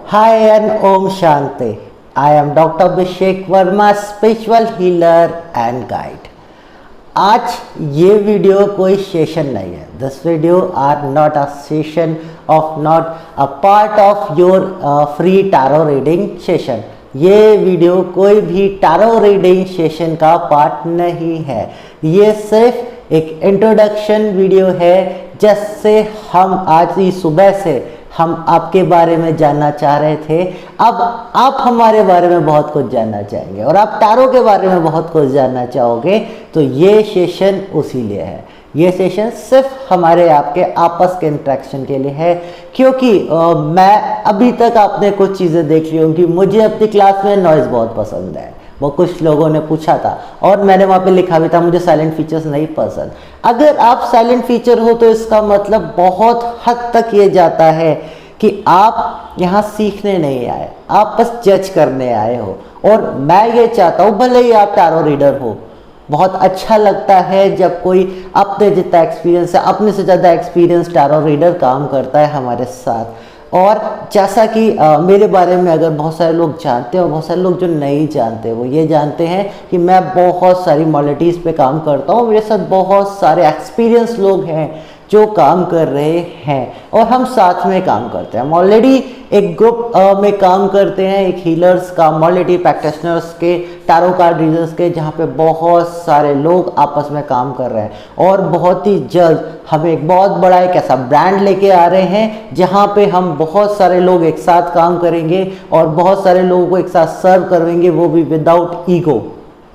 Hi and Om Shanti. I am Dr. Abhishek Verma, spiritual healer and guide. आज ये video कोई session नहीं है. This video are not a session of not a part of your free tarot reading session. ये video कोई भी tarot reading session का part नहीं है. ये सिर्फ एक इंट्रोडक्शन वीडियो है जिससे हम आज ही सुबह से हम आपके बारे में जानना चाह रहे थे. अब आप हमारे बारे में बहुत कुछ जानना चाहेंगे और आप टैरो के बारे में बहुत कुछ जानना चाहोगे. तो ये सेशन उसी लिए है. ये सेशन सिर्फ हमारे आपके आपस के इंटरेक्शन के लिए है, क्योंकि मैं अभी तक आपने कुछ चीज़ें देख ली होंगी. मुझे अपनी क्लास में नॉइज़ बहुत पसंद है. वो कुछ लोगों ने पूछा था और मैंने वहाँ पे लिखा भी था मुझे साइलेंट फीचर्स नहीं पसंद. अगर आप साइलेंट फीचर हो तो इसका मतलब बहुत हद तक ये जाता है कि आप यहाँ सीखने नहीं आए, आप बस जज करने आए हो. और मैं ये चाहता हूँ भले ही आप टैरो रीडर हो, बहुत अच्छा लगता है जब कोई अपने जितना एक्सपीरियंस है, अपने से ज़्यादा एक्सपीरियंस टैरो रीडर काम करता है हमारे साथ. और जैसा कि मेरे बारे में अगर बहुत सारे लोग जानते हैं और बहुत सारे लोग जो नहीं जानते वो ये जानते हैं कि मैं बहुत सारी मॉडलिटीज़ पे काम करता हूँ. मेरे साथ बहुत सारे एक्सपीरियंस लोग हैं जो काम कर रहे हैं और हम साथ में काम करते हैं. हम ऑलरेडी एक ग्रुप में काम करते हैं, एक हीलर्स का, मॉडलिटी प्रैक्टिशनर्स के, टैरो कार्ड रीडर्स के, जहाँ पे बहुत सारे लोग आपस में काम कर रहे हैं. और बहुत ही जल्द हम एक बहुत बड़ा एक ऐसा ब्रांड लेके आ रहे हैं जहाँ पे हम बहुत सारे लोग एक साथ काम करेंगे और बहुत सारे लोगों को एक साथ सर्व करेंगे, वो भी विदाउट ईगो.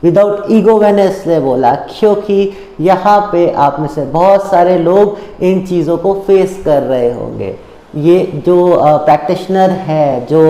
विदाउट ईगो मैंने इसलिए बोला क्योंकि यहाँ पे आप में से बहुत सारे लोग इन चीज़ों को फेस कर रहे होंगे. ये जो प्रैक्टिशनर है, जो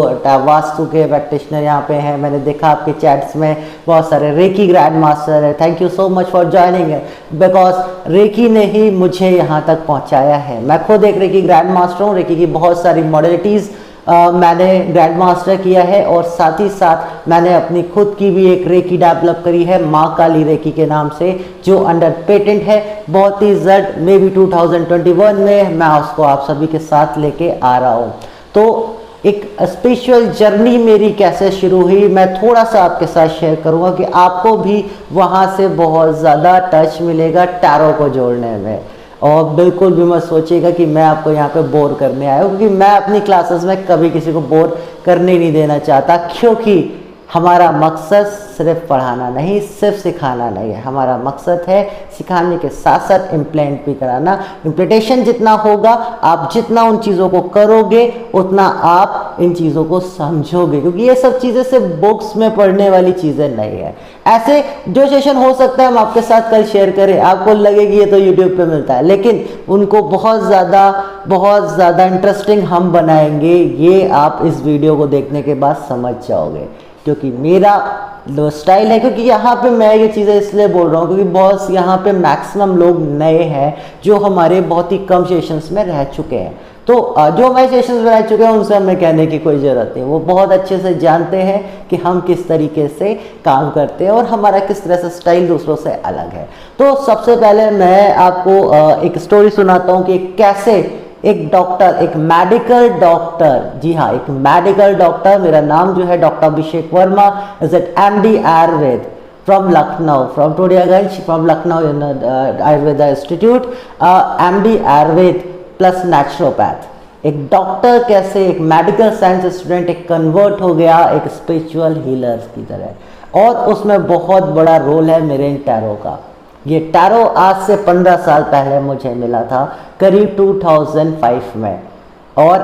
वास्तु के प्रैक्टिशनर यहाँ पे हैं, मैंने देखा आपके चैट्स में बहुत सारे रेकी ग्रैंड मास्टर है. Thank you so much for joining, because reiki ने ही मुझे यहाँ तक पहुँचाया है. मैं खुद एक रेकी ग्रैंड मास्टर हूँ. रेकी की बहुत सारी मॉडलिटीज़ मैंने ग्रैंड मास्टर किया है और साथ ही साथ मैंने अपनी खुद की भी एक रेकी डेवलप करी है माँ काली रेकी के नाम से, जो अंडर पेटेंट है. बहुत ही जल्द मे बी 2021 में मैं उसको आप सभी के साथ लेके आ रहा हूँ. तो एक स्पिरिचुअल जर्नी मेरी कैसे शुरू हुई मैं थोड़ा सा आपके साथ शेयर करूँगा कि आपको भी वहाँ से बहुत ज़्यादा टच मिलेगा टैरो को जोड़ने में. और बिल्कुल भी मत सोचिएगा कि मैं आपको यहाँ पे बोर करने आया हूँ, क्योंकि मैं अपनी क्लासेस में कभी किसी को बोर करने नहीं देना चाहता. क्योंकि हमारा मकसद सिर्फ पढ़ाना नहीं, सिर्फ सिखाना नहीं है. हमारा मकसद है सिखाने के साथ साथ इम्प्लेंट भी कराना. इम्प्लीमेंटेशन जितना होगा, आप जितना उन चीज़ों को करोगे उतना आप इन चीज़ों को समझोगे, क्योंकि ये सब चीज़ें सिर्फ बुक्स में पढ़ने वाली चीज़ें नहीं है. ऐसे जो सेशन हो सकता है हम आपके साथ कल शेयर करें, आपको लगेगी ये तो यूट्यूब पे मिलता है, लेकिन उनको बहुत ज़्यादा इंटरेस्टिंग हम बनाएंगे. ये आप इस वीडियो को देखने के बाद समझ जाओगे, क्योंकि मेरा जो स्टाइल है. क्योंकि यहाँ पे मैं ये चीज़ें इसलिए बोल रहा हूँ क्योंकि बहुत यहाँ पे मैक्सिमम लोग नए हैं जो हमारे बहुत ही कम सेशंस में रह चुके हैं. तो जो हमारे सेशंस में रह चुके हैं उनसे हमें कहने की कोई ज़रूरत नहीं. वो बहुत अच्छे से जानते हैं कि हम किस तरीके से काम करते हैं और हमारा किस तरह से स्टाइल दूसरों से अलग है. तो सबसे पहले मैं आपको एक स्टोरी सुनाता हूँ कि कैसे एक डॉक्टर, एक मेडिकल डॉक्टर, जी हाँ एक मेडिकल डॉक्टर, मेरा नाम जो है doctor Abhishek Varma, is at MD Ayurveda from Lucknow, from Todiyaganj, from Lucknow Ayurveda institute. MD Ayurveda plus naturopath. एक डॉक्टर कैसे एक मेडिकल साइंस स्टूडेंट एक कन्वर्ट हो गया एक स्पिरिचुअल हीलर की तरह, और उसमें बहुत बड़ा रोल है मेरे इन टैरो का. ये टैरो आज से 15 साल पहले मुझे मिला था, करीब 2005 में. और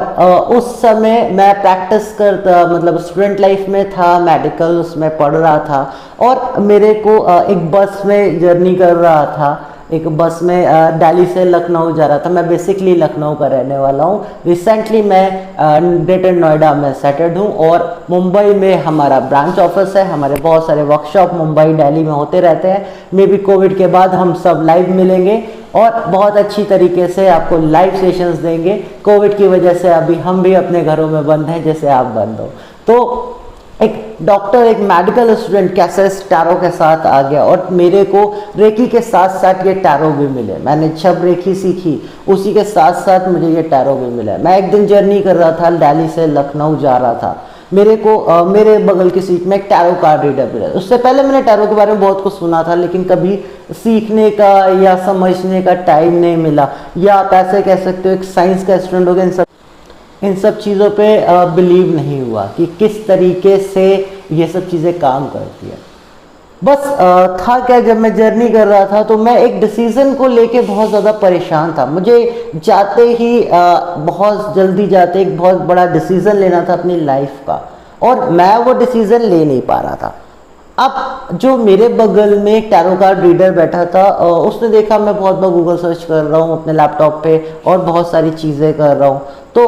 उस समय मैं प्रैक्टिस करता, मतलब स्टूडेंट लाइफ में था, मेडिकल उसमें पढ़ रहा था. और मेरे को एक बस में जर्नी कर रहा था, एक बस में दिल्ली से लखनऊ जा रहा था. मैं बेसिकली लखनऊ का रहने वाला हूँ. रिसेंटली मैं ग्रेटर नोएडा में सेटल्ड हूँ और मुंबई में हमारा ब्रांच ऑफिस है. हमारे बहुत सारे वर्कशॉप मुंबई, दिल्ली में होते रहते हैं. मे बी कोविड के बाद हम सब लाइव मिलेंगे और बहुत अच्छी तरीके से आपको लाइव सेशंस देंगे. कोविड की वजह से अभी हम भी अपने घरों में बंद हैं जैसे आप बंद हो. तो एक डॉक्टर, एक मेडिकल स्टूडेंट कैसे इस टैरो के साथ आ गया। और मेरे को रेकी के साथ साथ ये टैरो भी मिले। मैंने जब रेकी सीखी उसी के साथ साथ मुझे ये टैरो भी मिला। मैं एक दिन जर्नी कर रहा था, दिल्ली से लखनऊ जा रहा था। मेरे को मेरे बगल की सीट में एक टैरो कार्ड रीडर मिला। उससे पहले मैंने टैरो के बारे में बहुत कुछ सुना था, लेकिन कभी सीखने का या समझने का टाइम नहीं मिला, या आप ऐसे कह सकते हो एक साइंस का स्टूडेंट हो गया, इन सब चीज़ों पे बिलीव नहीं हुआ कि किस तरीके से ये सब चीज़ें काम करती है। बस था क्या, जब मैं जर्नी कर रहा था तो मैं एक डिसीज़न को लेके बहुत ज़्यादा परेशान था। मुझे जाते ही बहुत जल्दी जाते एक बहुत बड़ा डिसीज़न लेना था अपनी लाइफ का, और मैं वो डिसीज़न ले नहीं पा रहा था। अब जो मेरे बगल में एक टैरो कार्ड रीडर बैठा था, उसने देखा मैं बहुत बार गूगल सर्च कर रहा हूँ अपने लैपटॉप पे और बहुत सारी चीज़ें कर रहा हूँ, तो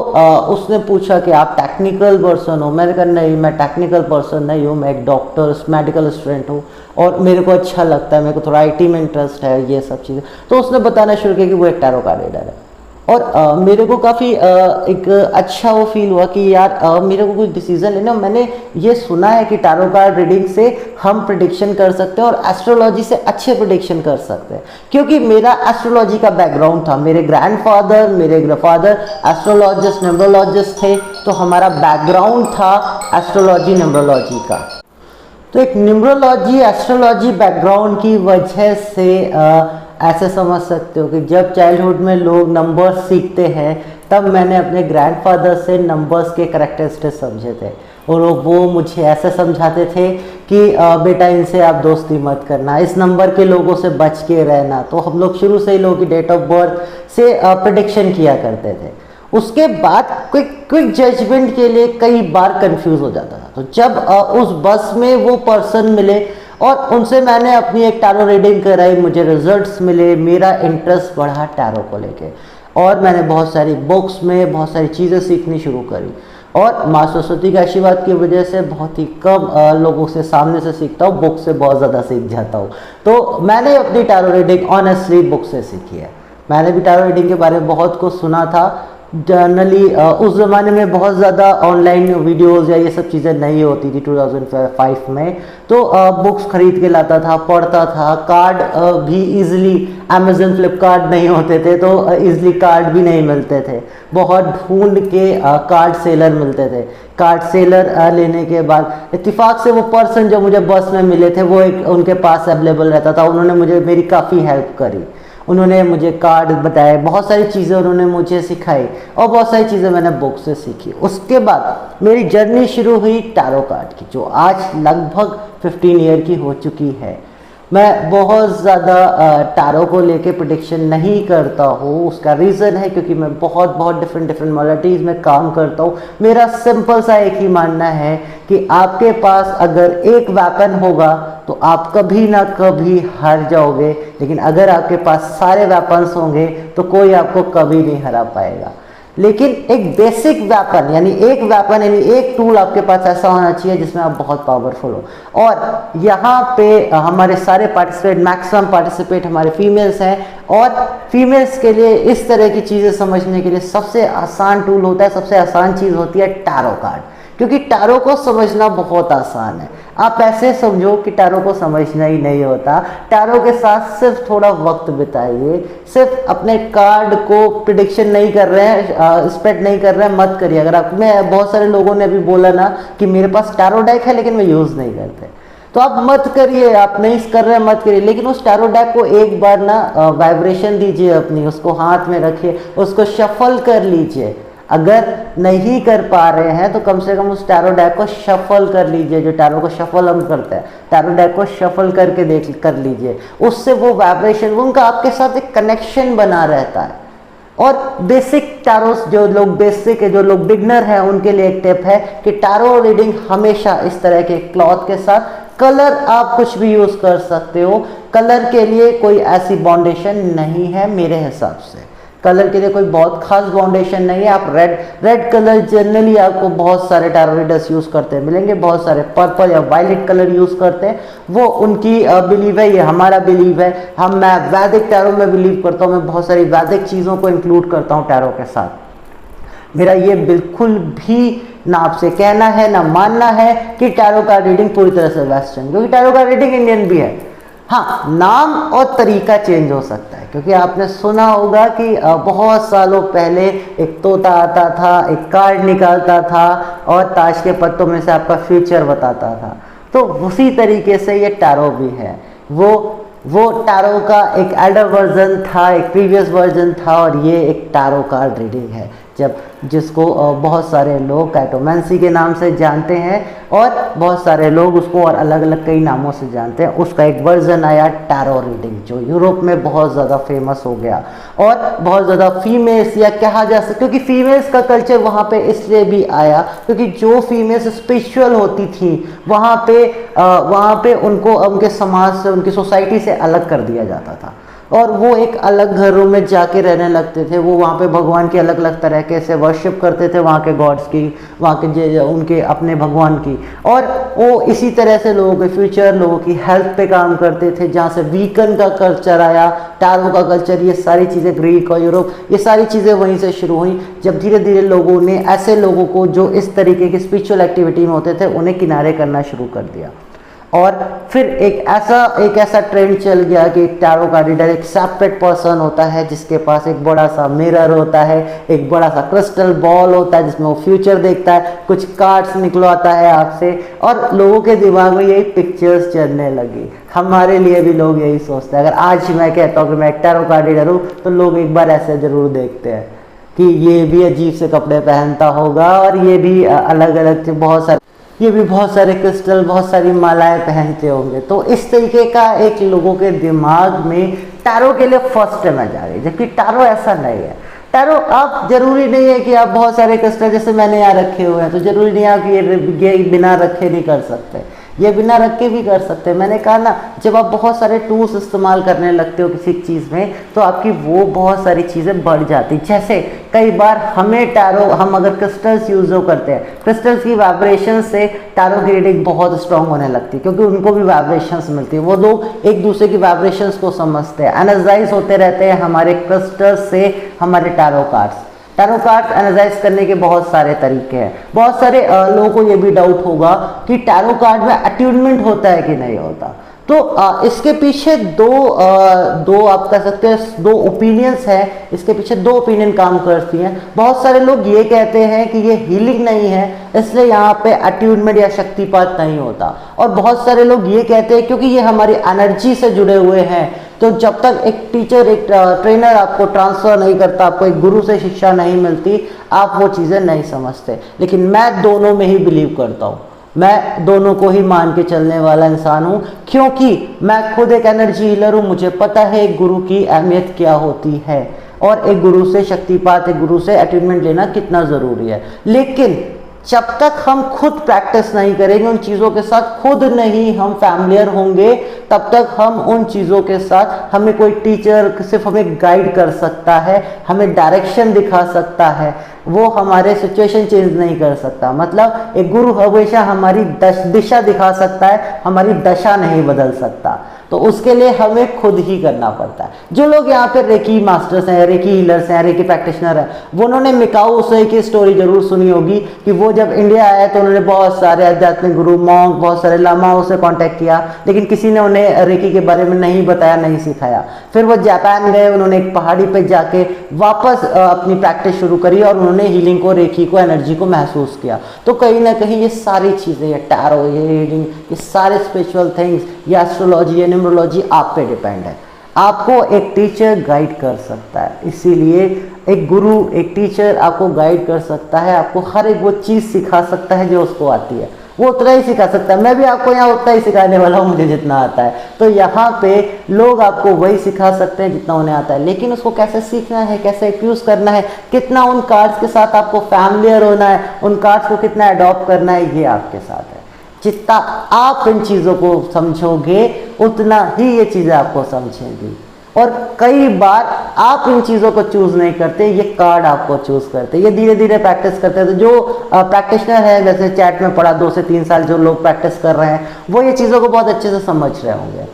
उसने पूछा कि आप टेक्निकल पर्सन हो। मैंने कहा नहीं, मैं टेक्निकल पर्सन नहीं हूँ, मैं एक डॉक्टर मेडिकल स्टूडेंट हूँ और मेरे को अच्छा लगता है, मेरे को थोड़ा आईटी में इंटरेस्ट है, ये सब चीज़ें। तो उसने बताना शुरू किया कि वो एक टैरो कार्ड रीडर है। और मेरे को काफ़ी एक अच्छा वो फील हुआ कि यार मेरे को कुछ डिसीजन लेना। मैंने ये सुना है कि टैरो कार्ड रीडिंग से हम प्रिडिक्शन कर सकते हैं और एस्ट्रोलॉजी से अच्छे प्रिडिक्शन कर सकते हैं, क्योंकि मेरा एस्ट्रोलॉजी का बैकग्राउंड था। मेरे ग्रैंडफादर, मेरे फादर एस्ट्रोलॉजिस्ट, न्यूमरोलॉजिस्ट थे, तो हमारा बैकग्राउंड था एस्ट्रोलॉजी न्यूमरोलॉजी का। तो एक न्यूमरोलॉजी एस्ट्रोलॉजी बैकग्राउंड की वजह से ऐसे समझ सकते हो कि जब चाइल्डहुड में लोग नंबर्स सीखते हैं, तब मैंने अपने ग्रैंडफादर से नंबर्स के करैक्टरिस्टिक्स समझे थे, और वो मुझे ऐसे समझाते थे कि बेटा इनसे आप दोस्ती मत करना, इस नंबर के लोगों से बच के रहना। तो हम लोग शुरू से ही लोगों की डेट ऑफ बर्थ से प्रेडिक्शन किया करते थे। उसके बाद क्विक जजमेंट के लिए कई बार कंफ्यूज हो जाता था। तो जब उस बस में वो पर्सन मिले और उनसे मैंने अपनी एक टैरो रीडिंग कराई, मुझे रिजल्ट्स मिले, मेरा इंटरेस्ट बढ़ा टैरो को लेके, और मैंने बहुत सारी बुक्स में बहुत सारी चीज़ें सीखनी शुरू करी। और माँ सरस्वती के आशीर्वाद की वजह से बहुत ही कम लोगों से सामने से सीखता हूँ, बुक से बहुत ज़्यादा सीख जाता हूँ। तो मैंने अपनी टैरो रीडिंग ऑनेस्टली बुक से सीखी है। मैंने भी टैरो रीडिंग के बारे में बहुत कुछ सुना था। जनरली उस ज़माने में बहुत ज़्यादा ऑनलाइन वीडियोस या ये सब चीज़ें नहीं होती थी 2005 में, तो बुक्स खरीद के लाता था, पढ़ता था। कार्ड भी इजीली अमेजन फ्लिपकार्ट नहीं होते थे, तो इजीली कार्ड भी नहीं मिलते थे। बहुत ढूंढ के कार्ड सेलर मिलते थे। कार्ड सेलर लेने के बाद इत्तेफाक से वो पर्सन जो मुझे बस में मिले थे, वो एक उनके पास अवेलेबल रहता था। उन्होंने मुझे मेरी काफ़ी हेल्प करी, उन्होंने मुझे कार्ड बताए, बहुत सारी चीज़ें उन्होंने मुझे सिखाई, और बहुत सारी चीज़ें मैंने बुक से सीखी। उसके बाद मेरी जर्नी शुरू हुई टैरो कार्ड की, जो आज लगभग 15 ईयर की हो चुकी है। मैं बहुत ज़्यादा टैरो को लेके प्रेडिक्शन नहीं करता हूँ। उसका रीज़न है क्योंकि मैं बहुत डिफरेंट मॉडलिटीज़ में काम करता हूँ। मेरा सिंपल सा एक ही मानना है कि आपके पास अगर एक वेपन होगा तो आप कभी ना कभी हार जाओगे, लेकिन अगर आपके पास सारे वेपन्स होंगे तो कोई आपको कभी नहीं हरा पाएगा। लेकिन एक बेसिक वेपन यानी एक टूल आपके पास ऐसा होना चाहिए जिसमें आप बहुत पावरफुल हो। और यहाँ पे हमारे सारे पार्टिसिपेट, मैक्सिमम पार्टिसिपेट हमारे फीमेल्स हैं, और फीमेल्स के लिए इस तरह की चीज़ें समझने के लिए सबसे आसान टूल होता है, सबसे आसान चीज़ होती है टैरो कार्ड, क्योंकि टैरो को समझना बहुत आसान है। आप ऐसे समझो कि टैरो को समझना ही नहीं होता। टैरो के साथ सिर्फ थोड़ा वक्त बिताइए, सिर्फ अपने कार्ड को प्रिडिक्शन नहीं कर रहे हैं, स्प्रेड नहीं कर रहे हैं, मत करिए। अगर आप में बहुत सारे लोगों ने अभी बोला ना कि मेरे पास टैरो डेक है लेकिन मैं यूज़ नहीं करते, तो आप मत करिए, आप नहीं कर रहे हैं मत करिए। लेकिन उस टैरो डेक को एक बार ना वाइब्रेशन दीजिए अपनी, उसको हाथ में रखिए, उसको शफल कर लीजिए। अगर नहीं कर पा रहे हैं तो कम से कम उस टैरो डेक को शफल कर लीजिए। जो टैरो को शफल हम करते हैं, टैरो डेक को शफल करके कर लीजिए। उससे वो वाइब्रेशन, उनका आपके साथ एक कनेक्शन बना रहता है। और बेसिक टैरोस जो लोग बिगनर हैं उनके लिए एक टिप है कि टैरो रीडिंग हमेशा इस तरह के क्लॉथ के साथ, कलर आप कुछ भी यूज कर सकते हो, कलर के लिए कोई ऐसी बाउंडेशन नहीं है मेरे हिसाब से। कलर के लिए कोई बहुत खास बाउंडेशन नहीं है। आप रेड कलर जनरली आपको बहुत सारे टैरो रीडर्स यूज करते हैं मिलेंगे, बहुत सारे पर्पल या वायलेट कलर यूज करते हैं, वो उनकी बिलीव है, ये हमारा बिलीव है। मैं वैदिक टैरो में बिलीव करता हूँ, मैं बहुत सारी वैदिक चीज़ों को इंक्लूड करता हूँ टैरो के साथ। मेरा ये बिल्कुल भी ना आपसे कहना है ना मानना है कि टैरो कार्ड रीडिंग पूरी तरह से वेस्टर्न, क्योंकि टैरो कार्ड रीडिंग इंडियन भी है। हाँ, नाम और तरीका चेंज हो सकता है, क्योंकि आपने सुना होगा कि बहुत सालों पहले एक तोता आता था, एक कार्ड निकालता था और ताश के पत्तों में से आपका फ्यूचर बताता था। तो उसी तरीके से ये टैरो भी है। वो टैरो का एक एल्डर वर्जन था, एक प्रीवियस वर्जन था, और ये एक टैरो कार्ड रीडिंग है जिसको बहुत सारे लोग कैटोमेंसी के नाम से जानते हैं और बहुत सारे लोग उसको और अलग अलग कई नामों से जानते हैं। उसका एक वर्जन आया टैरो रीडिंग, जो यूरोप में बहुत ज़्यादा फेमस हो गया और बहुत ज़्यादा फीमेल्स, या कहा जा सकता, क्योंकि फीमेल्स का कल्चर वहाँ पे इसलिए भी आया क्योंकि जो फीमेल्स स्पिरिचुअल होती थी वहाँ पे उनको उनके समाज से, उनकी सोसाइटी से अलग कर दिया जाता था और वो एक अलग घरों में जाके रहने लगते थे। वो वहाँ पे भगवान की अलग अलग तरीके से वर्शिप करते थे, वहाँ के गॉड्स की, वहाँ के उनके अपने भगवान की, और वो इसी तरह से लोगों के फ्यूचर, लोगों की हेल्थ पे काम करते थे। जहाँ से वीकन का कल्चर आया, टैरो का कल्चर, ये सारी चीज़ें ग्रीक और यूरोप, ये सारी चीज़ें वहीं से शुरू हुई, जब धीरे धीरे लोगों ने ऐसे लोगों को जो इस तरीके की स्पिरिचुअल एक्टिविटी में होते थे उन्हें किनारे करना शुरू कर दिया। और फिर एक ऐसा ट्रेंड चल गया कि टैरो का रीडर एक सेपरेट पर्सन होता है जिसके पास एक बड़ा सा मिरर होता है, एक बड़ा सा क्रिस्टल बॉल होता है जिसमें वो फ्यूचर देखता है, कुछ कार्ड्स निकलवाता है आपसे, और लोगों के दिमाग में यही पिक्चर्स चलने लगी। हमारे लिए भी लोग यही सोचते हैं। अगर आज मैं कहता हूँ कि मैं एक टैरो का रीडर हूँ तो लोग एक बार ऐसे ज़रूर देखते हैं कि ये भी अजीब से कपड़े पहनता होगा और ये भी अलग अलग बहुत सारे क्रिस्टल, बहुत सारी मालाएं पहनते होंगे। तो इस तरीके का एक लोगों के दिमाग में टैरो के लिए फर्स्ट इमेज आ गई, जबकि टैरो ऐसा नहीं है। टैरो आप जरूरी नहीं है कि आप बहुत सारे क्रिस्टल जैसे मैंने यहाँ रखे हुए हैं, तो जरूरी नहीं है कि ये बिना रखे नहीं कर सकते, ये बिना रख के भी कर सकते हैं। मैंने कहा ना, जब आप बहुत सारे टूल्स इस्तेमाल करने लगते हो किसी चीज़ में तो आपकी वो बहुत सारी चीज़ें बढ़ जाती। जैसे कई बार हमें टैरो, हम अगर क्रिस्टल्स यूज़ करते हैं, क्रिस्टल्स की वाइब्रेशन से टैरो की रीडिंग बहुत स्ट्रांग होने लगती है, क्योंकि उनको भी वाइब्रेशंस मिलती है। वो लोग एक दूसरे की वाइब्रेशंस को समझते हैं, एनर्जाइज होते रहते हैं हमारे क्रिस्टल्स से हमारे tarot cards. Tarot card analyse करने के बहुत सारे तरीके हैं। बहुत सारे लोगों को ये भी डाउट होगा कि टैरो कार्ड में अट्यूनमेंट होता है कि नहीं होता। तो इसके पीछे दो आप कह सकते हैं, दो ओपिनियंस हैं। इसके पीछे दो ओपिनियन काम करती हैं। बहुत सारे लोग ये कहते हैं कि ये हीलिंग नहीं है, इसलिए यहाँ पे अट्यूनमेंट या शक्तिपात नहीं होता, और बहुत सारे लोग ये कहते हैं क्योंकि ये हमारी एनर्जी से जुड़े हुए हैं, तो जब तक एक टीचर, एक ट्रेनर आपको ट्रांसफर नहीं करता, आपको एक गुरु से शिक्षा नहीं मिलती, आप वो चीज़ें नहीं समझते। लेकिन मैं दोनों में ही बिलीव करता हूँ, मैं दोनों को ही मान के चलने वाला इंसान हूँ, क्योंकि मैं खुद एक एनर्जी हीलर हूँ। मुझे पता है एक गुरु की अहमियत क्या होती है और एक गुरु से शक्तिपात, एक गुरु से अटेनमेंट लेना कितना ज़रूरी है। लेकिन जब तक हम खुद प्रैक्टिस नहीं करेंगे उन चीज़ों के साथ, खुद नहीं हम फैमिलियर होंगे, तब तक हम उन चीज़ों के साथ, हमें कोई टीचर सिर्फ हमें गाइड कर सकता है, हमें डायरेक्शन दिखा सकता है, वो हमारे सिचुएशन चेंज नहीं कर सकता। मतलब एक गुरु हमेशा हमारी दिशा दिखा सकता है, हमारी दशा नहीं बदल सकता। तो उसके लिए हमें खुद ही करना पड़ता है। जो लोग यहाँ पे रेकी मास्टर्स हैं, रेकी हीलर्स हैं, रेकी प्रैक्टिशनर हैं, वो उन्होंने मिकाओ उसे की स्टोरी जरूर सुनी होगी कि वो जब इंडिया आए तो उन्होंने बहुत सारे आध्यात्मिक गुरु, मॉन्क, बहुत सारे लामाओं से कांटेक्ट किया, लेकिन किसी ने उन्हें रेकी के बारे में नहीं बताया, नहीं सिखाया। फिर वो जापान गए, उन्होंने एक पहाड़ी पे जाके वापस अपनी प्रैक्टिस शुरू करी और उन्होंने हीलिंग को, रेकी को, एनर्जी को महसूस किया। तो कहीं ना कहीं ये सारी चीज़ें, ये टैरो, ये रीडिंग, ये सारे स्पिरिचुअल थिंग्स, ये एस्ट्रोलॉजी, ये न्यूमरोलॉजी आप पे डिपेंड है। आपको एक टीचर गाइड कर सकता है, इसीलिए एक गुरु, एक टीचर आपको गाइड कर सकता है, आपको हर एक वो चीज़ सिखा सकता है जो उसको आती है, वो उतना ही सिखा सकता है। मैं भी आपको यहाँ उतना ही सिखाने वाला हूँ, मुझे जितना आता है। तो यहाँ पे लोग आपको वही सिखा सकते हैं जितना उन्हें आता है, लेकिन उसको कैसे सीखना है, कैसे यूज़ करना है, कितना उन कार्ड्स के साथ आपको फैमिलियर होना है, उन कार्ड्स को कितना अडॉप्ट करना है, ये आपके साथ है। जितना आप इन चीज़ों को समझोगे उतना ही ये चीज़ें आपको समझेंगी। और कई बार आप इन चीज़ों को चूज़ नहीं करते, ये कार्ड आपको चूज़ करते, ये धीरे धीरे प्रैक्टिस करते हैं। तो जो प्रैक्टिशनर है, जैसे चैट में पढ़ा 2 से 3 साल जो लोग प्रैक्टिस कर रहे हैं, वो ये चीज़ों को बहुत अच्छे से समझ रहे होंगे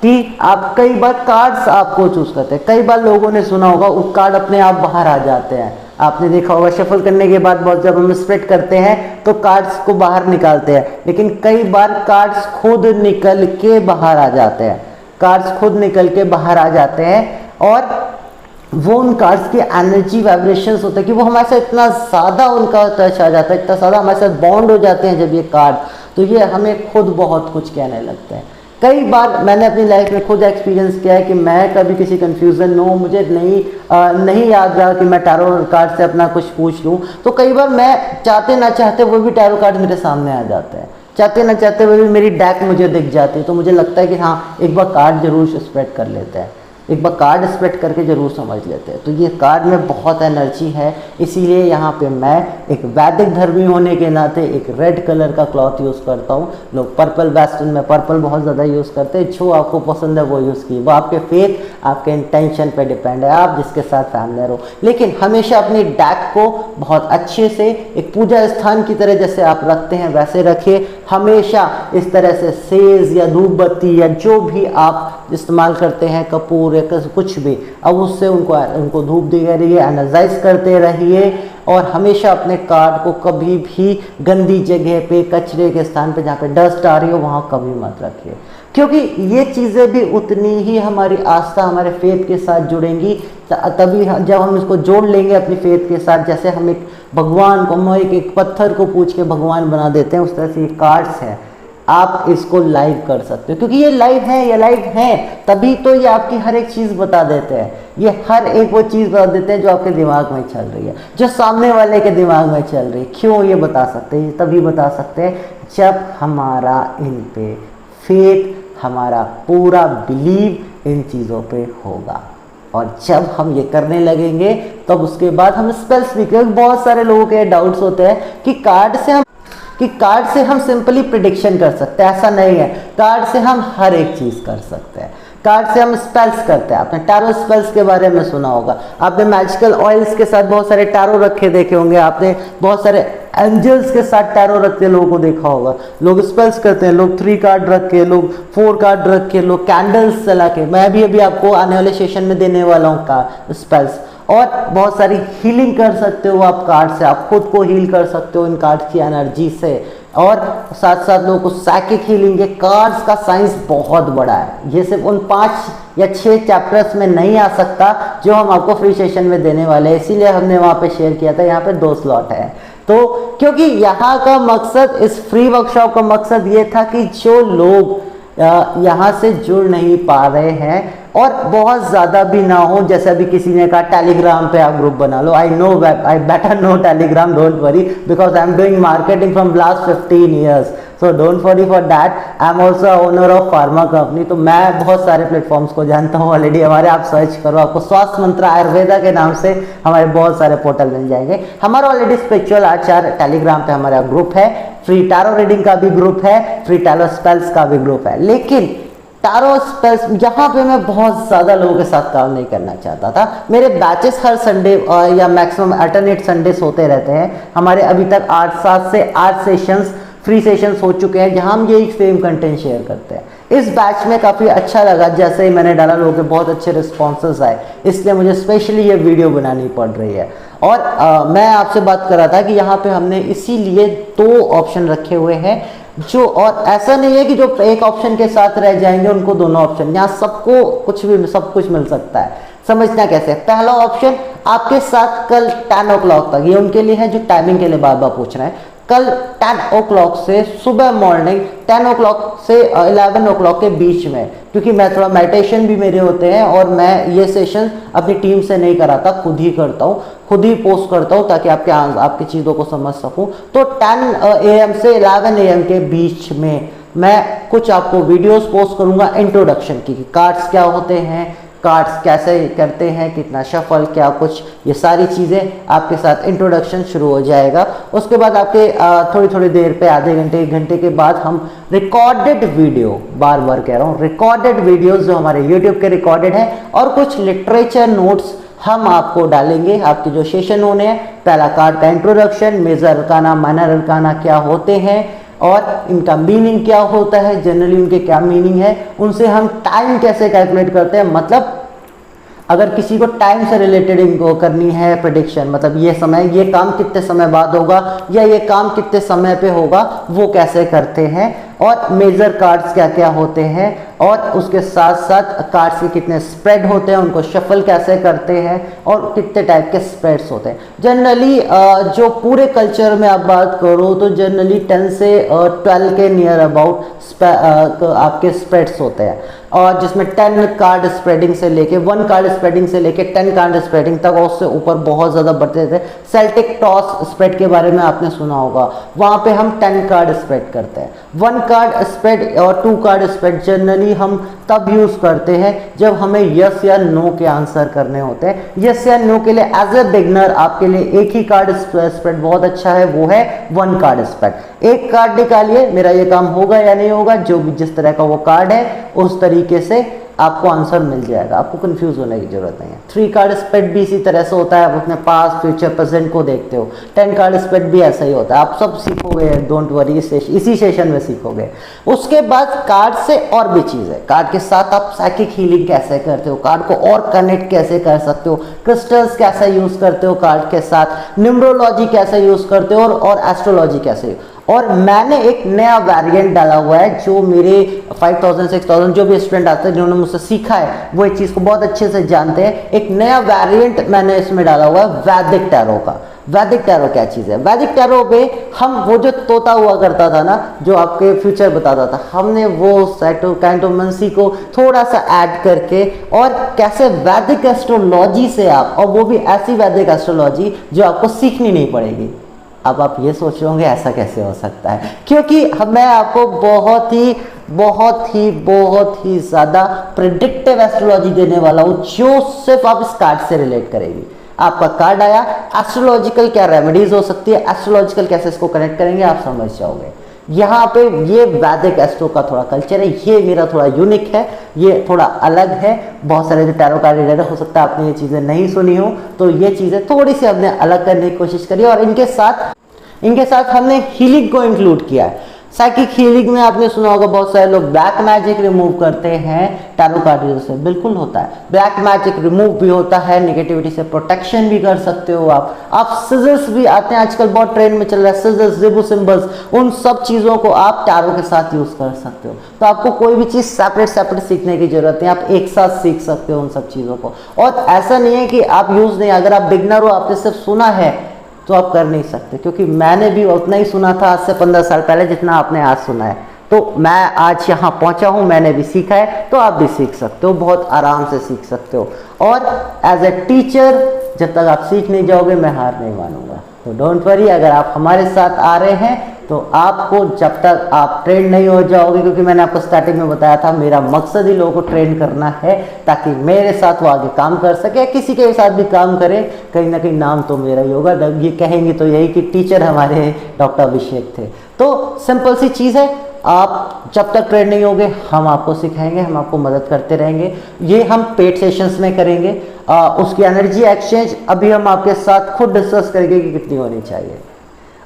कि आप कई बार कार्ड्स आपको चूज़ करते हैं। कई बार लोगों ने सुना होगा उस कार्ड अपने आप बाहर आ जाते हैं, आपने देखा होगा शफल करने के बाद बहुत जब हम स्प्रेड करते हैं तो कार्ड्स को बाहर निकालते हैं, लेकिन कई बार कार्ड्स खुद निकल के बाहर आ जाते हैं, कार्ड्स खुद निकल के बाहर आ जाते हैं और वो उन कार्ड्स की एनर्जी वाइब्रेशंस होते हैं कि वो हमारे साथ इतना ज़्यादा उनका टच आ जाता है, इतना ज़्यादा हमारे साथ बॉन्ड हो जाते हैं जब ये कार्ड, तो ये हमें खुद बहुत कुछ कहने लगते हैं। कई बार मैंने अपनी लाइफ में खुद एक्सपीरियंस किया है कि मैं कभी किसी कंफ्यूजन में हूँ, मुझे नहीं याद रहा कि मैं टैरो कार्ड से अपना कुछ पूछ लूँ, तो कई बार मैं चाहते ना चाहते वो भी टैरो कार्ड मेरे सामने आ जाते हैं, चाहते ना चाहते वो भी मेरी डेक मुझे दिख जाती है, तो मुझे लगता है कि हाँ एक बार कार्ड जरूर स्प्रेड कर लेते हैं, एक बार कार्ड स्प्रेड करके जरूर समझ लेते हैं। तो ये कार्ड में बहुत एनर्जी है, इसीलिए यहाँ पे मैं एक वैदिक धर्मी होने के नाते एक रेड कलर का क्लॉथ यूज़ करता हूँ। लोग पर्पल, वेस्टर्न में पर्पल बहुत ज़्यादा यूज़ करते हैं, जो आपको पसंद है वो यूज़ कीजिए, वो आपके फेथ, आपके इंटेंशन पे डिपेंड है, आप जिसके साथ फैमिलियर हो। लेकिन हमेशा अपनी डेक को बहुत अच्छे से एक पूजा स्थान की तरह जैसे आप रखते हैं वैसे रखिए, हमेशा इस तरह से सेज या धूप बत्ती या जो भी आप इस्तेमाल करते हैं, कपूर या कुछ भी, अब उससे उनको धूप दे रहिए, एनर्जाइज करते रहिए और हमेशा अपने कार्ड को कभी भी गंदी जगह पे, कचरे के स्थान पे, जहाँ पे डस्ट आ रही हो वहाँ कभी मत रखिए, क्योंकि ये चीज़ें भी उतनी ही हमारी आस्था, हमारे फेथ के साथ जुड़ेंगी। तभी जब हम इसको जोड़ लेंगे अपनी फेथ के साथ, जैसे हम एक भगवान को, हम एक पत्थर को पूछ के भगवान बना देते हैं, उस तरह से ये कार्ड्स हैं, आप इसको लाइव कर सकते हो, क्योंकि ये लाइव है, ये लाइव है, तभी तो ये आपकी हर एक चीज़ बता देते हैं, ये हर एक वो चीज़ बता देते हैं जो आपके दिमाग में चल रही है, जो सामने वाले के दिमाग में चल रही है। क्यों ये बता सकते हैं? तभी बता सकते हैं जब हमारा इन पे फेथ, हमारा पूरा बिलीव इन चीज़ों पे होगा, और जब हम ये करने लगेंगे तब उसके बाद हम स्पेल्स भी, क्योंकि बहुत सारे लोगों के डाउट्स होते हैं कि कार्ड से हम सिंपली प्रिडिक्शन कर सकते हैं, ऐसा नहीं है। कार्ड से हम हर एक चीज़ कर सकते हैं, कार्ड से हम स्पेल्स करते हैं। आपने टैरो स्पेल्स के बारे में सुना होगा, आपने मैजिकल ऑयल्स के साथ बहुत सारे टैरो रखे देखे होंगे, आपने बहुत सारे एंजल्स के साथ टैरो रखते लोगों को देखा होगा। लोग स्पेल्स करते हैं, लोग 3 कार्ड रख के, लोग 4 कार्ड रख के, लोग कैंडल्स जला के। मैं भी अभी आपको आने वाले सेशन में देने वाला हूँ का स्पेल्स, और बहुत सारी हीलिंग कर सकते हो आप कार्ड से, आप खुद को हील कर सकते हो इन कार्ड की एनर्जी से, और साथ साथ लोगों को साइकिक हीलिंग है। कार्ड्स का साइंस बहुत बड़ा है, ये सिर्फ उन 5 या 6 चैप्टर्स में नहीं आ सकता जो हम आपको फ्री सेशन में देने वाले हैं, इसीलिए हमने वहाँ पे शेयर किया था। यहाँ पे 2 स्लॉट है, तो क्योंकि यहाँ का मकसद, इस फ्री वर्कशॉप का मकसद ये था कि जो लोग यहाँ से जुड़ नहीं पा रहे हैं और बहुत ज़्यादा भी ना हो, जैसे अभी किसी ने कहा टेलीग्राम पे आप ग्रुप बना लो। I better know Telegram, don't worry, because I am doing marketing from last 15 years, so don't worry for that. I am also owner of pharma company, तो मैं बहुत सारे प्लेटफॉर्म्स को जानता हूँ ऑलरेडी। हमारे आप सर्च करो, आपको स्वास्थ्य मंत्र आयुर्वेदा के नाम से हमारे बहुत सारे पोर्टल मिल जाएंगे। हमारा ऑलरेडी स्पिरिचुअल आचार टेलीग्राम पे हमारा ग्रुप है, फ्री टैरो रीडिंग का भी ग्रुप है, फ्री टैरो स्पेल्स का भी ग्रुप है। लेकिन टैरो स्पेल्स यहाँ पे मैं बहुत ज़्यादा लोगों के साथ काम नहीं करना चाहता था। मेरे बैचेस हर संडे या मैक्सिमम अल्टरनेट संडेस होते रहते हैं। हमारे अभी तक 7 से 8 सेशंस, फ्री सेशंस हो चुके हैं जहां हम यही सेम कंटेंट शेयर करते हैं। इस बैच में काफ़ी अच्छा लगा, जैसे ही मैंने डाला लोगों के बहुत अच्छे रिस्पॉन्सेज आए, इसलिए मुझे स्पेशली ये वीडियो बनानी पड़ रही है। और मैं आपसे बात कर रहा था कि यहाँ पे हमने इसीलिए 2 ऑप्शन रखे हुए हैं, जो, और ऐसा नहीं है कि जो एक ऑप्शन के साथ रह जाएंगे उनको दोनों ऑप्शन, यहाँ सबको सब कुछ मिल सकता है। समझना कैसे? पहला ऑप्शन आपके साथ कल 10 o'clock तक, ये उनके लिए है जो टाइमिंग के लिए बार बार पूछ रहे हैं। कल 10 o'clock से सुबह मॉर्निंग 10 o'clock से 11 o'clock के बीच में, क्योंकि मैं थोड़ा मेडिटेशन भी मेरे होते हैं और मैं ये सेशन अपनी टीम से नहीं कराता, खुद ही करता हूँ, खुद ही पोस्ट करता हूँ ताकि आपकी चीज़ों को समझ सकूँ। तो 10 AM से 11 AM के बीच में मैं कुछ आपको वीडियोस पोस्ट करूँगा इंट्रोडक्शन की, कार्ड्स क्या होते हैं, कार्ड्स कैसे करते हैं, कितना शफल, क्या कुछ, ये सारी चीज़ें आपके साथ इंट्रोडक्शन शुरू हो जाएगा। उसके बाद आपके थोड़ी थोड़ी देर पे, आधे घंटे 1 घंटे के बाद हम रिकॉर्डेड वीडियो, बार बार कह रहा हूँ, रिकॉर्डेड वीडियोस जो हमारे यूट्यूब के रिकॉर्डेड हैं, और कुछ लिटरेचर नोट्स हम आपको डालेंगे। आपके जो सेशन होने हैं, पहला कार्ड का introduction, major arcana, minor arcana क्या होते हैं और इनका मीनिंग क्या होता है, जनरली उनके क्या मीनिंग है, उनसे हम टाइम कैसे कैलकुलेट करते हैं, मतलब अगर किसी को टाइम से रिलेटेड इनको करनी है प्रेडिक्शन, मतलब ये समय, ये काम कितने समय बाद होगा या ये काम कितने समय पे होगा, वो कैसे करते हैं, और मेजर कार्ड्स क्या क्या होते हैं, और उसके साथ साथ कार्ड्स के कितने स्प्रेड होते हैं, उनको शफल कैसे करते हैं, और कितने टाइप के स्प्रेड्स होते हैं। जनरली जो पूरे कल्चर में आप बात करो तो जनरली 10 से 12 के नियर अबाउट आपके स्प्रेड्स होते हैं, और जिसमें 10 कार्ड स्प्रेडिंग से लेके 1 कार्ड स्प्रेडिंग से लेके 10 कार्ड स्प्रेडिंग तक, और उससे ऊपर बहुत ज़्यादा बढ़ते थे। सेल्टिक टॉस स्प्रेड के बारे में आपने सुना होगा, वहाँ पे हम 10 कार्ड स्प्रेड करते हैं। 1 कार्ड स्प्रेड और 2 कार्ड स्प्रेड जनरली हम तब यूज़ करते हैं जब हमें यस या नो के आंसर करने होते हैं। यस या नो के लिए एज ए बिगनर आपके लिए एक ही कार्ड स्प्रेड बहुत अच्छा है, वो है 1 कार्ड स्प्रेड। एक कार्ड निकालिए, मेरा ये काम होगा या नहीं होगा, जो भी जिस तरह का वो कार्ड है उस तरीके से आपको आंसर मिल जाएगा, आपको कंफ्यूज होने की जरूरत नहीं है। 3 कार्ड स्प्रेड भी इसी तरह से होता है, आप अपने पास्ट फ्यूचर प्रेजेंट को देखते हो। 10 कार्ड स्प्रेड भी ऐसा ही होता है, आप सब सीखोगे, डोंट वरी, इसी सेशन में सीखोगे। उसके बाद कार्ड से और भी चीज़ है, कार्ड के साथ आप साइकिक हीलिंग कैसे करते हो, कार्ड को और कनेक्ट कैसे कर सकते हो, क्रिस्टल्स कैसे यूज करते हो कार्ड के साथ, न्यूमरोलॉजी कैसे यूज करते हो, और एस्ट्रोलॉजी कैसे। और मैंने एक नया वेरिएंट डाला हुआ है, जो मेरे 5000 6000 जो भी स्टूडेंट आते हैं जिन्होंने मुझसे सीखा है वो इस चीज़ को बहुत अच्छे से जानते हैं। एक नया वेरिएंट मैंने इसमें डाला हुआ है वैदिक टैरो का। वैदिक टैरो क्या चीज़ है? वैदिक टैरो पे हम वो जो तोता हुआ करता था ना, जो आपके फ्यूचर बताता था, हमने वो साइटोकाइंटोमेंसी को थोड़ा सा ऐड करके, और कैसे वैदिक एस्ट्रोलॉजी से आप, और वो भी ऐसी वैदिक एस्ट्रोलॉजी जो आपको सीखनी नहीं पड़ेगी। अब आप ये सोच रहे होंगे ऐसा कैसे हो सकता है, क्योंकि मैं आपको बहुत ही ज़्यादा प्रिडिक्टिव एस्ट्रोलॉजी देने वाला हूँ, जो सिर्फ आप इस कार्ड से रिलेट करेगी। आपका कार्ड आया, एस्ट्रोलॉजिकल क्या रेमेडीज हो सकती है, एस्ट्रोलॉजिकल कैसे इसको कनेक्ट करेंगे, आप समझ जाओगे। यहाँ पे ये वैदिक एस्ट्रो का थोड़ा कल्चर है, ये मेरा थोड़ा यूनिक है, ये थोड़ा अलग है। बहुत सारे जो टैरो कार्ड रीडर हो सकता है आपने ये चीज़ें नहीं सुनी हो, तो ये चीज़ें थोड़ी सी हमने अलग करने की कोशिश करी, और इनके साथ हमने हीलिंग को इंक्लूड किया है। साइकिक हीलिंग में आपने सुना होगा, बहुत सारे लोग ब्लैक मैजिक रिमूव करते हैं टैरो कार्ड रीडर से, बिल्कुल होता है। ब्लैक मैजिक रिमूव भी होता है, नेगेटिविटी से प्रोटेक्शन भी कर सकते हो आप सिजर्स भी आते हैं आजकल, बहुत ट्रेंड में चल रहा है सिजर्स, जिबू सिंबल्स, उन सब चीज़ों को आप टैरो के साथ यूज़ कर सकते हो। तो आपको कोई भी चीज़ सेपरेट सीखने की जरूरत नहीं, आप एक साथ सीख सकते हो उन सब चीज़ों को। और ऐसा नहीं है कि आप यूज़ नहीं, अगर आप बिगनर हो, आपने सिर्फ सुना है तो आप कर नहीं सकते, क्योंकि मैंने भी उतना ही सुना था आज से 15 साल पहले जितना आपने आज सुना है। तो मैं आज यहाँ पहुँचा हूँ, मैंने भी सीखा है, तो आप भी सीख सकते हो, बहुत आराम से सीख सकते हो। और एज ए टीचर जब तक आप सीख नहीं जाओगे मैं हार नहीं मानूंगा। तो डोंट वरी, अगर आप हमारे साथ आ रहे हैं तो आपको जब तक आप ट्रेन नहीं हो जाओगे, क्योंकि मैंने आपको स्टार्टिंग में बताया था मेरा मकसद ही लोगों को ट्रेन करना है, ताकि मेरे साथ वो आगे काम कर सके, किसी के साथ भी काम करे, कहीं ना कहीं नाम तो मेरा ही होगा। ये कहेंगे तो यही कि टीचर हमारे डॉक्टर अभिषेक थे। तो सिंपल सी चीज़ है, आप जब तक ट्रेन नहीं होगे हम आपको सिखाएंगे, हम आपको मदद करते रहेंगे। ये हम पेड सेशंस में करेंगे। उसकी एनर्जी एक्सचेंज अभी हम आपके साथ खुद डिस्कस करेंगे कि कितनी होनी चाहिए,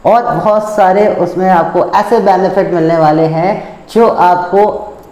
और बहुत सारे उसमें आपको ऐसे बेनिफिट मिलने वाले हैं जो आपको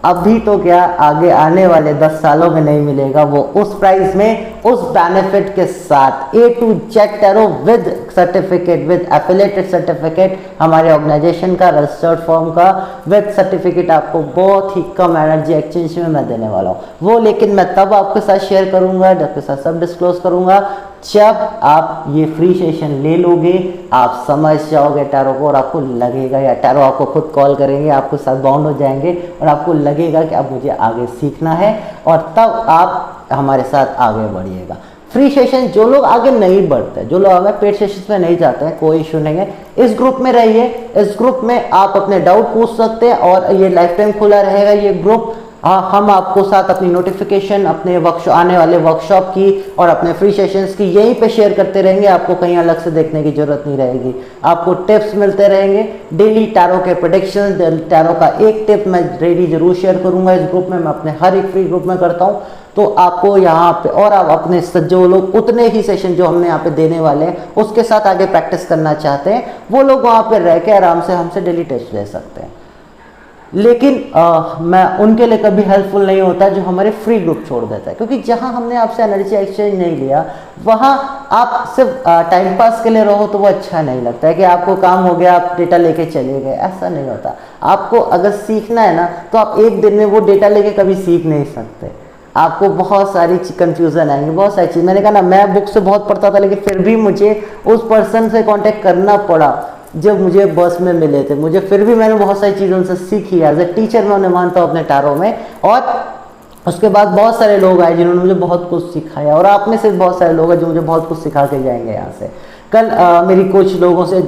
अभी तो क्या आगे आने वाले 10 सालों में नहीं मिलेगा। वो उस प्राइस में, उस बेनिफिट के साथ, A to Z tarot with certificate, with affiliated certificate, हमारे ऑर्गेनाइजेशन का, रजिस्टर्ड फॉर्म का विद सर्टिफिकेट आपको बहुत ही कम एनर्जी एक्सचेंज में मैं देने वाला हूँ। वो लेकिन मैं तब आपके साथ शेयर करूँगा, आपके साथ सब डिस्क्लोज करूँगा, जब आप ये फ्री सेशन ले लोगे, आप समझ जाओगे टैरो को, और आपको लगेगा, या टैरो आपको खुद कॉल करेंगे, आपके साथ बाउंड हो जाएंगे, और आपको लगेगा कि अब मुझे आगे सीखना है, और तब आप हमारे साथ आगे बढ़िएगा। फ्री सेशन जो लोग आगे नहीं बढ़ते, जो लोग हमें पेड सेशंस में नहीं जाते हैं, कोई इशू नहीं है, इस ग्रुप में रहिए। इस ग्रुप में आप अपने डाउट पूछ सकते हैं, और ये लाइफ टाइम खुला रहेगा ये ग्रुप। हम आपको साथ अपनी नोटिफिकेशन, अपने आने वाले वर्कशॉप की और अपने फ्री सेशंस की यहीं पे शेयर करते रहेंगे। आपको कहीं अलग से देखने की जरूरत नहीं रहेगी, आपको टिप्स मिलते रहेंगे डेली। टैरो के प्रेडिक्शन, टैरो का एक टिप मैं डेली जरूर शेयर करूंगा इस ग्रुप में, मैं अपने हर एक फ्री ग्रुप में करता हूँ। तो आपको यहाँ पे, और आप अपने जो लोग उतने ही सेशन जो हमने यहाँ पे देने वाले हैं उसके साथ आगे प्रैक्टिस करना चाहते हैं, वो लोग वहाँ पे रह के आराम से हमसे डेली टेस्ट ले सकते हैं। लेकिन मैं उनके लिए कभी हेल्पफुल नहीं होता जो हमारे फ्री ग्रुप छोड़ देता है, क्योंकि जहाँ हमने आपसे एनर्जी एक्सचेंज नहीं लिया वहाँ आप सिर्फ टाइम पास के लिए रहो तो वो अच्छा नहीं लगता है कि आपको काम हो गया आप डेटा लेके चले गए, ऐसा नहीं होता। आपको अगर सीखना है ना तो आप एक दिन में वो डेटा लेके कभी सीख नहीं सकते, आपको बहुत सारी कंफ्यूजन आएंगी, बहुत सारी चीज़। मैंने कहा ना मैं बुक से बहुत पढ़ता था लेकिन फिर भी मुझे उस पर्सन से कांटेक्ट करना पड़ा जब मुझे बस में मिले थे, मुझे फिर भी मैंने बहुत सारी चीज़ों से सीखी। एज ए टीचर मैं उन्हें मानता हूँ अपने टारों में, और उसके बाद बहुत सारे लोग आए जिन्होंने मुझे बहुत कुछ सिखाया, और आप में से बहुत सारे लोग हैं जो मुझे बहुत कुछ सिखा के जाएंगे यहाँ से। कल मेरी कुछ लोगों से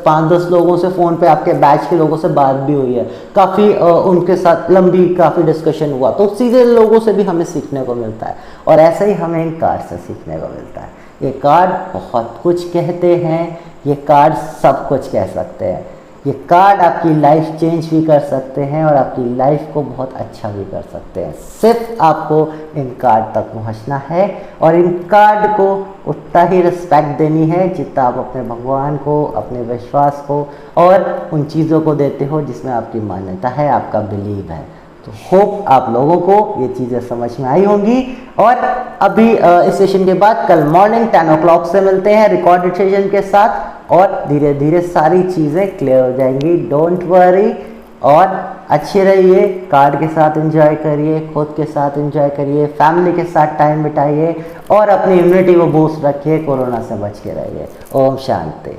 5-10 लोगों से फ़ोन पे आपके बैच के लोगों से बात भी हुई है, काफ़ी उनके साथ लंबी काफ़ी डिस्कशन हुआ, तो सीधे लोगों से भी हमें सीखने को मिलता है, और ऐसा ही हमें इन कार्ड से सीखने को मिलता है। ये कार्ड बहुत कुछ कहते हैं, ये कार्ड सब कुछ कह सकते हैं, ये कार्ड आपकी लाइफ चेंज भी कर सकते हैं और आपकी लाइफ को बहुत अच्छा भी कर सकते हैं। सिर्फ आपको इन कार्ड तक पहुंचना है और इन कार्ड को उतना ही रिस्पेक्ट देनी है जितना आप अपने भगवान को, अपने विश्वास को और उन चीज़ों को देते हो जिसमें आपकी मान्यता है, आपका बिलीव है। तो होप आप लोगों को ये चीज़ें समझ में आई होंगी। और अभी इस सेशन के बाद कल मॉर्निंग 10 o'clock से मिलते हैं रिकॉर्डेड सेशन के साथ, और धीरे धीरे सारी चीज़ें क्लियर हो जाएंगी, डोंट वरी। और अच्छे रहिए, कार्ड के साथ एंजॉय करिए, खुद के साथ एंजॉय करिए, फैमिली के साथ टाइम बिताइए और अपनी इम्यूनिटी को बूस्ट रखिए, कोरोना से बच के रहिए। ओम शांति।